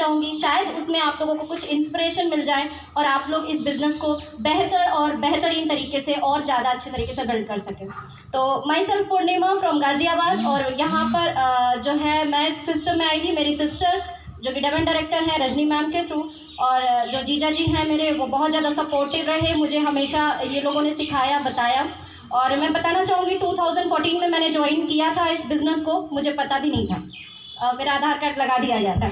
चाहूँगी, शायद उसमें आप लोगों को कुछ इंस्पिरेशन मिल जाए और आप लोग इस बिज़नेस को बेहतर और बेहतरीन तरीके से और ज़्यादा अच्छे तरीके से बिल्ड कर सकें। तो my self Purnima from Ghaziabad, और यहाँ पर जो है मैं इस सिस्टम में आई थी, मेरी सिस्टर जो कि डेवन डायरेक्टर हैं रजनी मैम के थ्रू, और जो जीजा जी हैं मेरे, वो बहुत ज़्यादा सपोर्टिव रहे, मुझे हमेशा ये लोगों ने सिखाया बताया। और मैं बताना चाहूँगी 2014 में मैंने ज्वाइन किया था इस बिज़नेस को, मुझे पता भी नहीं था, मेरा आधार कार्ड लगा दिया गया था,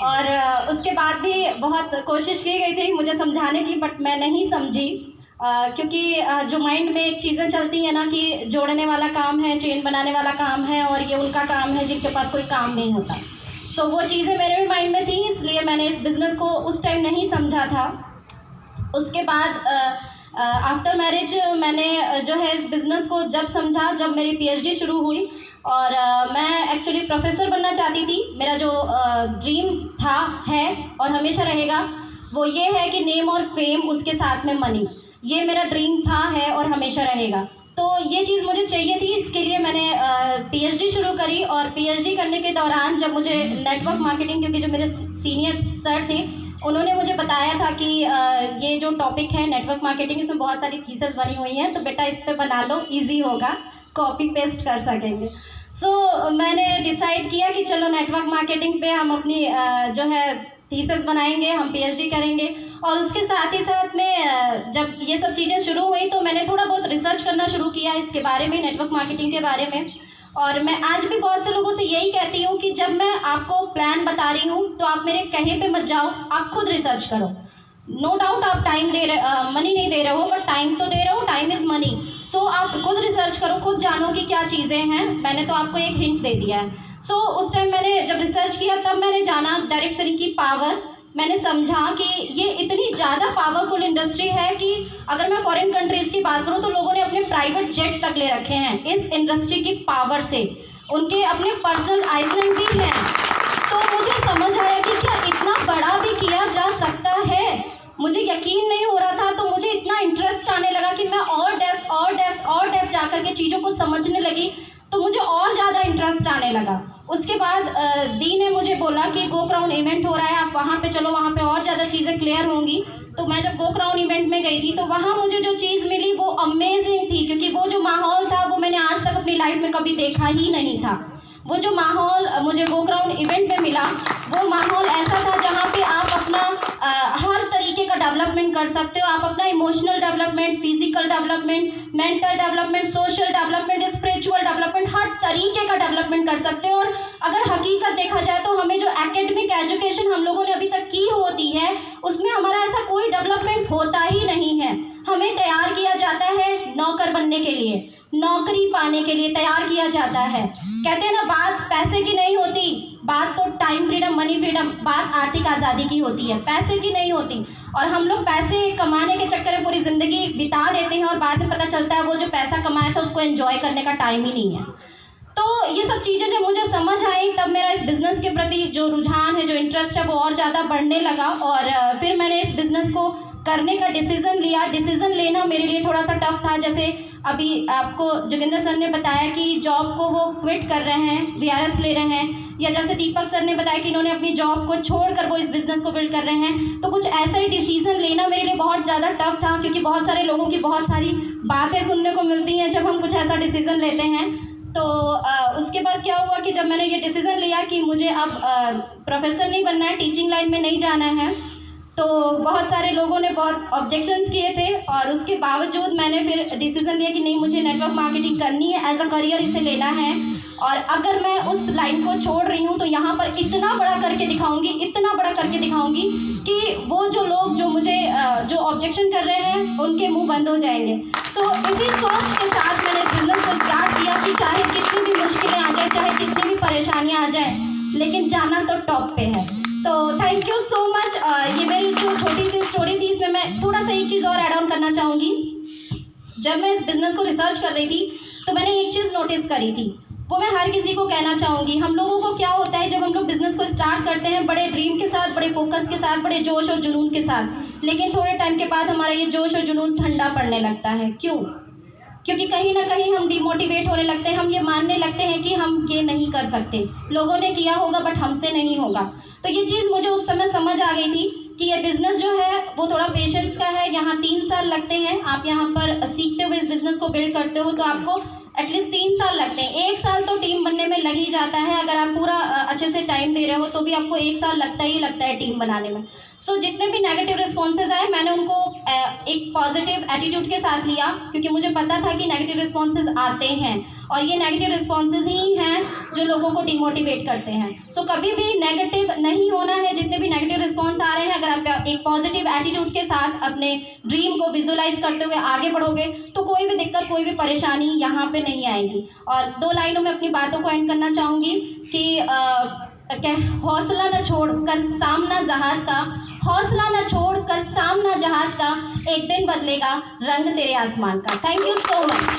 और उसके बाद भी बहुत कोशिश की गई थी मुझे समझाने की, बट मैं नहीं समझी, क्योंकि जो माइंड में एक चीज़ें चलती हैं ना कि जोड़ने वाला काम है, चेन बनाने वाला काम है, और ये उनका काम है जिनके पास कोई काम नहीं होता। सो वो चीज़ें मेरे भी माइंड में थी, इसलिए मैंने इस बिज़नेस को उस टाइम नहीं समझा था। उसके बाद आफ्टर मैरिज मैंने जो है इस बिज़नेस को जब समझा, जब मेरी पीएचडी शुरू हुई, और मैं एक्चुअली प्रोफेसर बनना चाहती थी। मेरा जो ड्रीम था, है और हमेशा रहेगा, वो ये है कि नेम और फेम, उसके साथ में मनी, ये मेरा ड्रीम था, है और हमेशा रहेगा। तो ये चीज़ मुझे चाहिए थी, इसके लिए मैंने पीएचडी शुरू करी। और पीएचडी करने के दौरान जब मुझे नेटवर्क मार्केटिंग, क्योंकि जो मेरे सीनियर सर थे उन्होंने मुझे बताया था कि ये जो टॉपिक है नेटवर्क मार्केटिंग, इसमें बहुत सारी थीसिस बनी हुई हैं, तो बेटा इस पे बना लो, इजी होगा, कॉपी पेस्ट कर सकेंगे। सो मैंने डिसाइड किया कि चलो नेटवर्क मार्केटिंग पे हम अपनी जो है थीसिस बनाएंगे, हम पीएचडी करेंगे। और उसके साथ ही साथ में जब ये सब चीज़ें शुरू हुई तो मैंने थोड़ा बहुत रिसर्च करना शुरू किया इसके बारे में, नेटवर्क मार्केटिंग के बारे में। और मैं आज भी बहुत से लोगों से यही कहती हूँ कि जब मैं आपको प्लान बता रही हूँ तो आप मेरे कहे पे मत जाओ, आप खुद रिसर्च करो। नो डाउट आप टाइम दे रहे, मनी नहीं दे रहे हो, बट टाइम तो दे रहे हो, टाइम इज़ मनी। सो आप खुद रिसर्च करो, खुद जानो कि क्या चीज़ें हैं। मैंने तो आपको एक हिंट दे दिया है। सो उस टाइम मैंने जब रिसर्च किया तब मैंने जाना डायरेक्ट सेलिंग की पावर। मैंने समझा कि ये इतनी ज़्यादा पावरफुल इंडस्ट्री है कि अगर मैं फॉरेन कंट्रीज़ की बात करूँ तो लोगों ने अपने प्राइवेट जेट तक ले रखे हैं इस इंडस्ट्री की पावर से, उनके अपने पर्सनल आइसलैंड भी हैं। तो मुझे समझ आया कि क्या इतना बड़ा भी किया जा सकता है। मुझे यकीन नहीं हो रहा था, तो मुझे इतना इंटरेस्ट आने लगा कि मैं और डेप्थ जा कर के चीज़ों को समझने लगी, तो मुझे और ज़्यादा इंटरेस्ट आने लगा। उसके बाद दी ने मुझे बोला कि गो क्राउन इवेंट हो रहा है, आप वहाँ पे चलो, वहाँ पे और ज़्यादा चीज़ें क्लियर होंगी। तो मैं जब गो क्राउन इवेंट में गई थी तो वहाँ मुझे जो चीज़ मिली वो अमेजिंग थी, क्योंकि वो जो माहौल था वो मैंने आज तक अपनी लाइफ में कभी देखा ही नहीं था। वो जो माहौल मुझे गो क्राउन इवेंट में मिला, वो माहौल ऐसा था जहाँ पे आप अपना हर तरीके का डेवलपमेंट कर सकते हो। आप अपना emotional development, physical development, mental development, social development, spiritual development, हर तरीके का डेवलपमेंट कर सकते हो। और अगर हकीकत देखा जाए तो हमें जो एकेडमिक एजुकेशन हम लोगों ने अभी तक की होती है उसमें हमारा ऐसा कोई डेवलपमेंट होता ही नहीं है। हमें तैयार किया जाता है नौकर बनने के लिए, नौकरी पाने के लिए तैयार किया जाता है। कहते हैं ना, बात पैसे की नहीं होती, बात तो टाइम फ्रीडम, मनी फ्रीडम, बात आर्थिक आज़ादी की होती है, पैसे की नहीं होती। और हम लोग पैसे कमाने के चक्कर में पूरी ज़िंदगी बिता देते हैं और बाद में पता चलता है वो जो पैसा कमाया था उसको एंजॉय करने का टाइम ही नहीं है। तो ये सब चीज़ें जब मुझे समझ आई तब मेरा इस बिज़नेस के प्रति जो रुझान है, जो इंटरेस्ट है, वो और ज़्यादा बढ़ने लगा। और फिर मैंने इस बिज़नेस को करने का डिसीज़न लिया। डिसीज़न लेना मेरे लिए थोड़ा सा टफ था। जैसे अभी आपको जोगिंदर सर ने बताया कि जॉब को वो क्विट कर रहे हैं, वीआरएस ले रहे हैं, या जैसे दीपक सर ने बताया कि इन्होंने अपनी जॉब को छोड़कर वो इस बिज़नेस को बिल्ड कर रहे हैं। तो कुछ ऐसा ही डिसीज़न लेना मेरे लिए बहुत ज़्यादा टफ था, क्योंकि बहुत सारे लोगों की बहुत सारी बातें सुनने को मिलती हैं जब हम कुछ ऐसा डिसीज़न लेते हैं। तो उसके बाद क्या हुआ कि जब मैंने ये डिसीज़न लिया कि मुझे अब प्रोफेसर नहीं बनना है, टीचिंग लाइन में नहीं जाना है, तो बहुत सारे लोगों ने बहुत ऑब्जेक्शंस किए थे। और उसके बावजूद मैंने फिर डिसीज़न लिया कि नहीं, मुझे नेटवर्क मार्केटिंग करनी है, एज अ करियर इसे लेना है। और अगर मैं उस लाइन को छोड़ रही हूँ तो यहाँ पर इतना बड़ा करके दिखाऊंगी, इतना बड़ा करके दिखाऊंगी कि वो जो लोग जो मुझे जो ऑब्जेक्शन कर रहे हैं उनके मुंह बंद हो जाएंगे। सो इसी सोच के साथ मैंने बिज़नेस को स्टार्ट किया कि चाहे कितनी भी मुश्किलें आ जाए, चाहे कितनी भी परेशानियाँ आ जाएँ, लेकिन जाना तो टॉप पे है। तो थैंक यू सो मच। ये मेरी जो छोटी सी स्टोरी थी, इसमें मैं थोड़ा सा एक चीज़ और ऐड ऑन करना चाहूँगी। जब मैं इस बिज़नेस को रिसर्च कर रही थी तो मैंने एक चीज़ नोटिस करी थी, वो मैं हर किसी को कहना चाहूँगी। हम लोगों को क्या होता है, जब हम लोग बिज़नेस को स्टार्ट करते हैं बड़े ड्रीम के साथ, बड़े फोकस के साथ, बड़े जोश और जुनून के साथ, लेकिन थोड़े टाइम के बाद हमारा ये जोश और जुनून ठंडा पड़ने लगता है। क्यों? क्योंकि कहीं ना कहीं हम डिमोटिवेट होने लगते हैं, हम ये मानने लगते हैं कि हम ये नहीं कर सकते, लोगों ने किया होगा बट हमसे नहीं होगा। तो ये चीज़ मुझे उस समय समझ आ गई थी कि ये बिज़नेस जो है वो थोड़ा पेशेंस का है। यहाँ 3 साल लगते हैं, आप यहाँ पर सीखते हुए इस बिज़नेस को बिल्ड करते हो तो आपको एटलीस्ट 3 साल लगते हैं। 1 साल तो टीम बनने में लग ही जाता है, अगर आप पूरा अच्छे से टाइम दे रहे हो तो भी आपको 1 साल लगता ही लगता है टीम बनाने में। सो जितने भी नेगेटिव रिस्पॉन्सेज आए मैंने उनको एक पॉजिटिव एटीट्यूड के साथ लिया, क्योंकि मुझे पता था कि नेगेटिव रिस्पॉन्सेज आते हैं और ये नेगेटिव रिस्पॉन्सेज ही हैं जो लोगों को डिमोटिवेट करते हैं। सो कभी भी नेगेटिव नहीं होना है। जितने भी नेगेटिव रिस्पॉन्स आ रहे हैं, अगर आप एक पॉजिटिव एटीट्यूड के साथ अपने ड्रीम को विजुअलाइज करते हुए आगे बढ़ोगे तो कोई भी दिक्कत, कोई भी परेशानी यहाँ पे नहीं आएगी। और 2 लाइनों में अपनी बातों को एंड करना चाहूँगी कि हौसला न छोड़कर सामना जहाज का, हौसला न छोड़कर सामना जहाज का, एक दिन बदलेगा रंग तेरे आसमान का। Thank you so much.